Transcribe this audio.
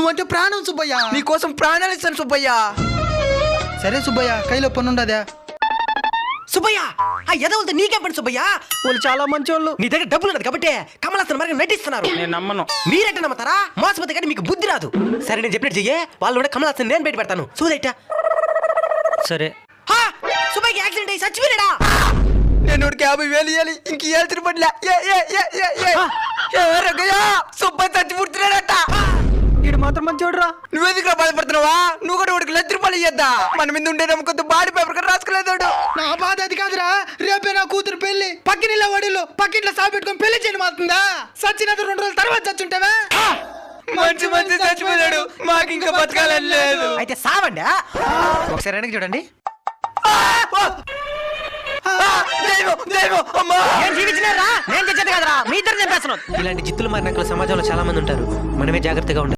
నువ్వంటే ప్రాణం సుబ్బయ్య. నీకోసం ప్రాణాలు ఇస్తాను సుబ్బయ్య. సరే సుబ్బయ్య, కైలో పని ఉండదా? సుబ్బయ్య ఆ ఎదవులతో నీకేం పని సుబ్బయ్య? వాళ్ళు చాలా మంచోళ్ళు. నీ దగ్గర డబ్బులు ఉన్నది కాబట్టి కమలాసన్ మరి నటిస్తున్నారు. నేను నమ్మను. మీరెట్ట నమ్ముతారా? మోసపోతే కానీ మీకు బుద్ధి రాదు. సరే నేను చెప్పినట్టు చెయ్యే, వాళ్ళు కూడా కమలాసన్ నేను బయట పెడతాను. చూదైట సరే. సుబ్బయ్యకి యాక్సిడెంట్ అయ్యి చచ్చిపోయాడా? నేను 50,000 ఇవ్వాలి, ఇంక ఏల్చిన పట్ల సుబ్బయ్య చచ్చి పుడుతున్నాడట. ఇడు మాత్రం మంచోడురా. నువ్వెందుకు బాధపడుతున్నావా? నువ్వు కూడా 1,00,000 రూపాయలు ఇయ్యద్దా? మన మీద ఉండే నమ్మకంతో బాడీ పేపర్ రాసుకోలేదు. నా బాధ అది కాదురా, రేపే నా కూతురు పెళ్లి. పక్కినిళ్ళ వడిలో పక్కింట్లో సాగు పెట్టుకొని పెళ్లి చేయడం అవుతుందా? సచ్చినంత 2 రోజుల తర్వాత చచ్చుంటావా? మంచి మంచి చచ్చిపోయాడు, మాకు ఇంకా బతకాలని లేదు. అయితే సావండి. ఒకసారి వెనక్కి చూడండి. నేను జీవించలేరా? నేను చచ్చేది కదరా, మీ ఇద్దరు చంపేస్తున్నాను. ఇలాంటి జిత్తులు మారిన సమాజంలో చాలా మంది ఉంటారు. మనమే జాగ్రత్తగా ఉండాలి.